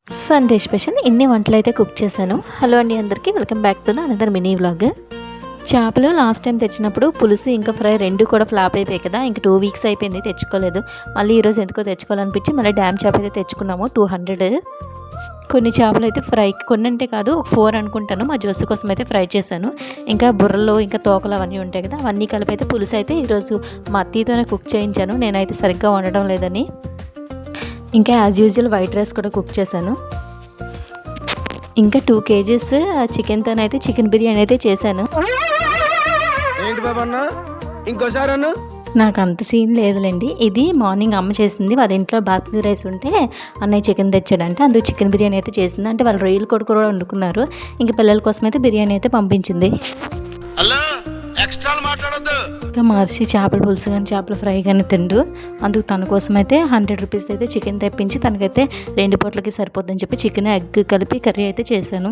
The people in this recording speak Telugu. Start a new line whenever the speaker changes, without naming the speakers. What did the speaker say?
సండే స్పెషల్ ఇన్ని వంటలు అయితే కుక్ చేశాను. హలో అండి అందరికీ, welcome back to the another mini vlog. చేపలు లాస్ట్ టైం తెచ్చినప్పుడు పులుసు ఇంకా ఫ్రై రెండు కూడా ఫ్లాప్ అయిపోయాయి కదా. ఇంక 2 వీక్స్ అయిపోయింది తెచ్చుకోలేదు. మళ్ళీ ఈరోజు ఎందుకో తెచ్చుకోవాలనిపించి మళ్ళీ డ్యామ్ చేప అయితే తెచ్చుకున్నాము 200. కొన్ని చేపలు అయితే ఫ్రై, కొన్ని అంటే కాదు 4 అనుకుంటాను. మా జోసు కోసం అయితే ఫ్రై చేశాను. ఇంకా బుర్రలు ఇంకా తోకలు అవన్నీ ఉంటాయి కదా, అవన్నీ కలిపి అయితే పులుసు అయితే ఈరోజు మా అత్తయ్యతోనే కుక్ చేయించాను. నేనైతే సరిగ్గా వండడం లేదని. ఇంకా యాజ్ యూజువల్ వైట్ రైస్ కూడా కుక్ చేశాను. ఇంకా 2 kgs చికెన్తోనైతే చికెన్ బిర్యానీ అయితే చేశాను. నాకు అంత సీన్ లేదులేండి. ఇది మార్నింగ్ అమ్మ చేసింది. వాళ్ళ ఇంట్లో బాస్మతి రైస్ ఉంటే అన్నయ్య చికెన్ తెచ్చాడంటే అందుకు చికెన్ బిర్యానీ అయితే చేసింది. అంటే వాళ్ళు రొయ్యలు కొడుకు కూడా వండుకున్నారు. ఇంకా పిల్లల కోసం అయితే బిర్యానీ అయితే పంపించింది. ఇంకా మర్చి చేపల పులుసు కానీ చేపల ఫ్రై కానీ తిండు. అందుకు తన కోసం అయితే 100 రూపీస్ అయితే చికెన్ తెప్పించి తనకైతే 2 పూటలకి సరిపోద్దని చెప్పి చికెన్ ఎగ్ కలిపి కర్రీ అయితే చేశాను.